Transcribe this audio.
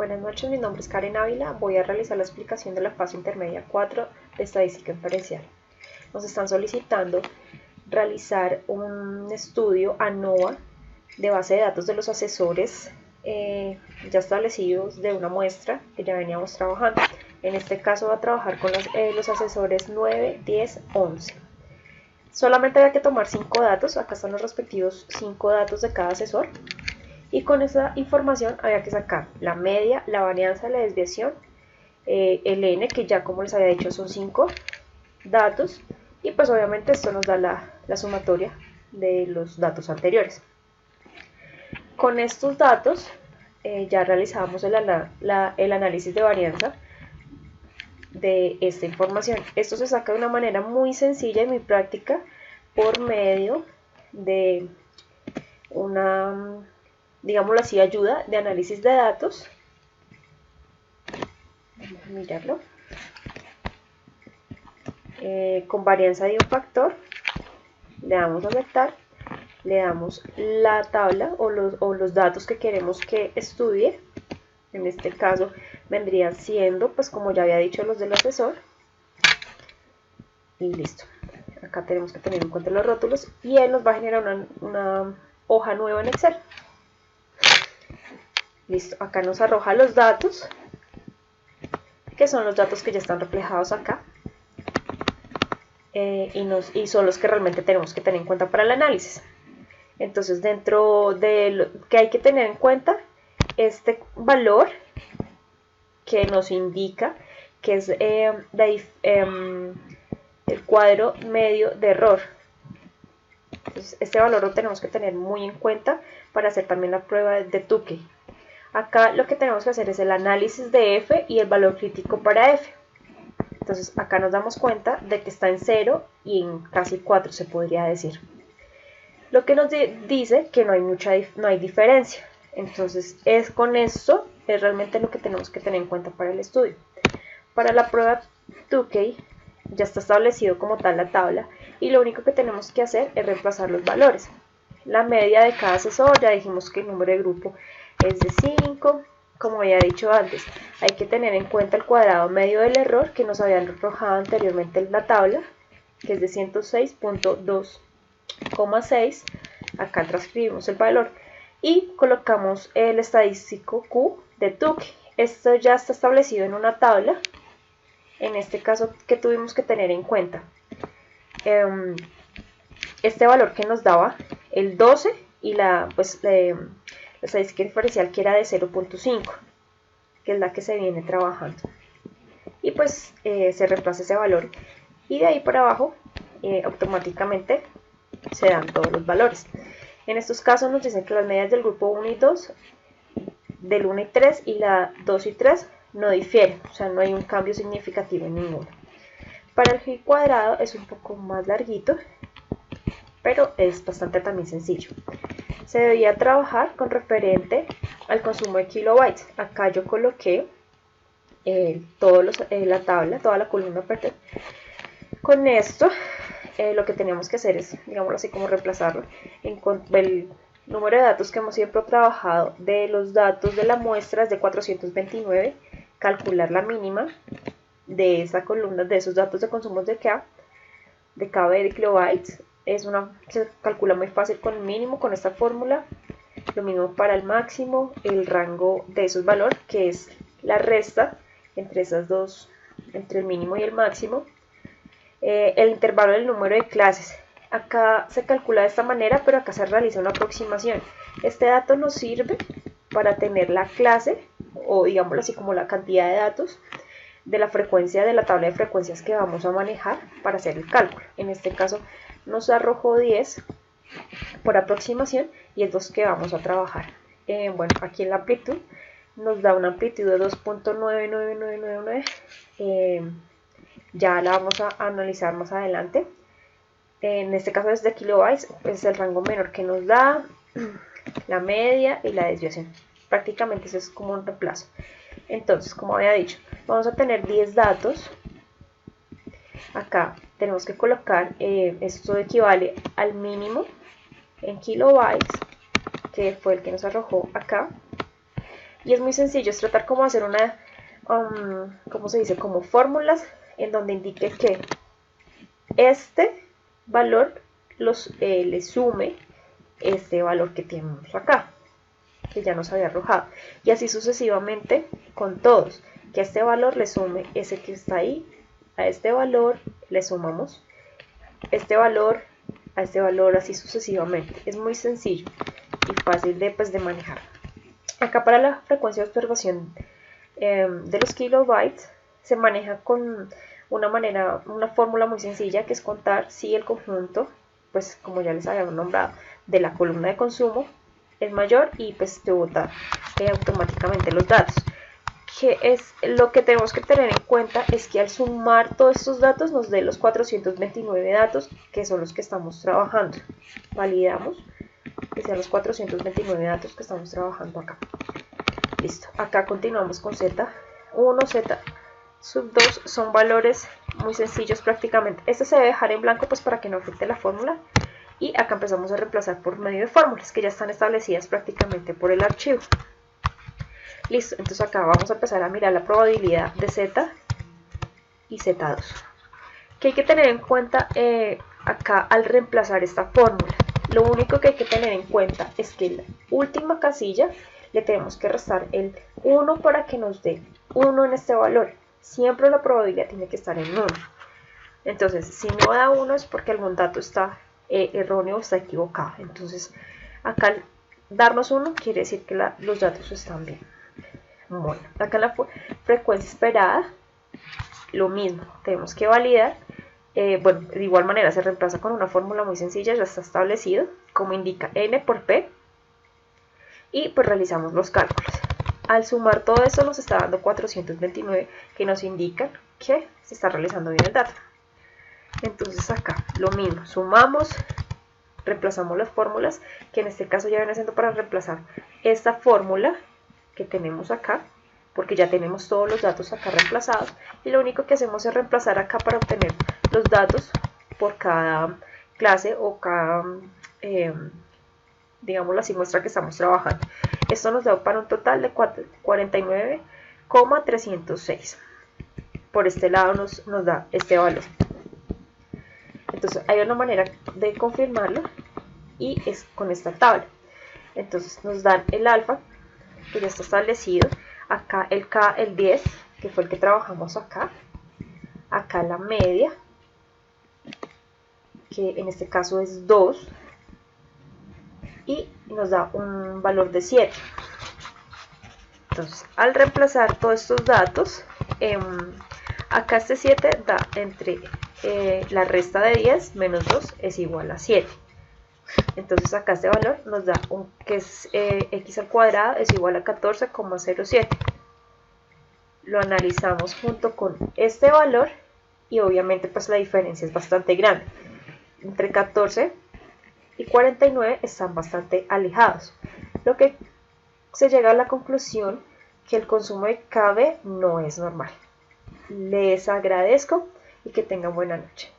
Buenas noches, mi nombre es Karen Ávila. Voy a realizar la explicación de la fase intermedia 4 de estadística inferencial. Nos están solicitando realizar un estudio ANOVA de base de datos de los asesores ya establecidos de una muestra que ya veníamos trabajando. En este caso va a trabajar con los asesores 9, 10, 11. Solamente hay que tomar 5 datos, acá están los respectivos 5 datos de cada asesor. Y con esa información había que sacar la media, la varianza, la desviación, el n, que ya como les había dicho son 5 datos, y pues obviamente esto nos da la sumatoria de los datos anteriores. Con estos datos ya realizábamos el análisis de varianza de esta información. Esto se saca de una manera muy sencilla y muy práctica por medio de una, digámoslo así, ayuda de análisis de datos. Vamos a mirarlo. Con varianza de un factor, le damos a aceptar, le damos la tabla o los datos que queremos que estudie. En este caso vendrían siendo, pues como ya había dicho, los del asesor. Y listo. Acá tenemos que tener en cuenta los rótulos y él nos va a generar una hoja nueva en Excel. Listo, acá nos arroja los datos, que son los datos que ya están reflejados acá. Y son los que realmente tenemos que tener en cuenta para el análisis. Entonces, dentro de lo que hay que tener en cuenta, este valor que nos indica que es el cuadro medio de error. Entonces, este valor lo tenemos que tener muy en cuenta para hacer también la prueba de Tukey. Acá lo que tenemos que hacer es el análisis de F y el valor crítico para F. Entonces acá nos damos cuenta de que está en 0 y en casi 4 se podría decir. Lo que nos dice que no hay diferencia. Entonces con esto es realmente lo que tenemos que tener en cuenta para el estudio. Para la prueba Tukey ya está establecido como tal la tabla y lo único que tenemos que hacer es reemplazar los valores. La media de cada asesor, ya dijimos que el número de grupo es de 5. Como había dicho antes, hay que tener en cuenta el cuadrado medio del error que nos habían arrojado anteriormente en la tabla, que es de 106.2,6. Acá transcribimos el valor y colocamos el estadístico Q de Tukey. Esto ya está establecido en una tabla. En este caso, ¿qué tuvimos que tener en cuenta? Este valor que nos daba el 12 y la estadística diferencial que era de 0.5, que es la que se viene trabajando. Y pues se reemplaza ese valor y de ahí para abajo automáticamente se dan todos los valores. En estos casos nos dicen que las medias del grupo 1 y 2, del 1 y 3 y la 2 y 3 no difieren, o sea, no hay un cambio significativo en ninguno. Para el G cuadrado es un poco más larguito, pero es bastante también sencillo. Se debía trabajar con referente al consumo de kilobytes. Acá yo coloqué la tabla, toda la columna. Con esto lo que teníamos que hacer es, digámoslo así, como reemplazarlo. El número de datos que hemos siempre trabajado de los datos de la muestra es de 429. Calcular la mínima de esa columna, de esos datos de consumo de KB de kilobytes. Se calcula muy fácil con el mínimo, con esta fórmula. Lo mismo para el máximo, el rango de esos valores, que es la resta entre esas dos, entre el mínimo y el máximo. El intervalo del número de clases. Acá se calcula de esta manera, pero acá se realiza una aproximación. Este dato nos sirve para tener la clase, o digámoslo así como la cantidad de datos, de la frecuencia de la tabla de frecuencias que vamos a manejar para hacer el cálculo. En este caso nos arrojó 10 por aproximación y es 2 que vamos a trabajar. Bueno, aquí en la amplitud nos da una amplitud de 2.99999. Ya la vamos a analizar más adelante. En este caso es de kilobytes, es el rango menor que nos da, la media y la desviación. Prácticamente eso es como un reemplazo. Entonces, como había dicho, vamos a tener 10 datos. Acá tenemos que colocar, esto equivale al mínimo en kilobytes, que fue el que nos arrojó acá. Y es muy sencillo, es tratar como hacer una, ¿cómo se dice? Como fórmulas en donde indique que este valor le sume este valor que tenemos acá, que ya nos había arrojado. Y así sucesivamente con todos, que a este valor le sume ese que está ahí, a este valor le sumamos este valor, a este valor, así sucesivamente. Es muy sencillo y fácil de manejar. Acá para la frecuencia de observación de los kilobytes se maneja con una fórmula muy sencilla, que es contar si el conjunto, pues como ya les habíamos nombrado, de la columna de consumo es mayor, y pues te bota automáticamente los datos. Que es lo que tenemos que tener en cuenta, es que al sumar todos estos datos nos dé los 429 datos, que son los que estamos trabajando. Validamos que sean los 429 datos que estamos trabajando acá. Listo, acá continuamos con Z1, Z2, son valores muy sencillos prácticamente. Este se debe dejar en blanco pues para que no afecte la fórmula. Y acá empezamos a reemplazar por medio de fórmulas que ya están establecidas prácticamente por el archivo. Listo, entonces acá vamos a empezar a mirar la probabilidad de Z y Z2. ¿Qué hay que tener en cuenta acá al reemplazar esta fórmula? Lo único que hay que tener en cuenta es que en la última casilla le tenemos que restar el 1 para que nos dé 1 en este valor. Siempre la probabilidad tiene que estar en 1. Entonces, si no da 1 es porque algún dato está erróneo o está equivocado. Entonces, acá al darnos 1 quiere decir que los datos están bien. Bueno, acá en la frecuencia esperada, lo mismo, tenemos que validar. Bueno, de igual manera se reemplaza con una fórmula muy sencilla, ya está establecido, como indica N por P, y pues realizamos los cálculos. Al sumar todo eso nos está dando 429, que nos indican que se está realizando bien el dato. Entonces acá lo mismo, sumamos, reemplazamos las fórmulas, que en este caso ya viene siendo para reemplazar esta fórmula que tenemos acá, porque ya tenemos todos los datos acá reemplazados, y lo único que hacemos es reemplazar acá para obtener los datos por cada clase o cada, digámoslo así, muestra que estamos trabajando. Esto nos da para un total de 49,306. Por este lado nos da este valor. Entonces hay una manera de confirmarlo, y es con esta tabla. Entonces nos dan el alfa, que ya está establecido, acá el K, el 10, que fue el que trabajamos acá la media, que en este caso es 2, y nos da un valor de 7. Entonces, al reemplazar todos estos datos, acá este 7 da entre la resta de 10 menos 2 es igual a 7. Entonces acá este valor nos da que es x al cuadrado es igual a 14,07. Lo analizamos junto con este valor y obviamente pues la diferencia es bastante grande. Entre 14 y 49 están bastante alejados, lo que se llega a la conclusión que el consumo de KB no es normal. Les agradezco y que tengan buena noche.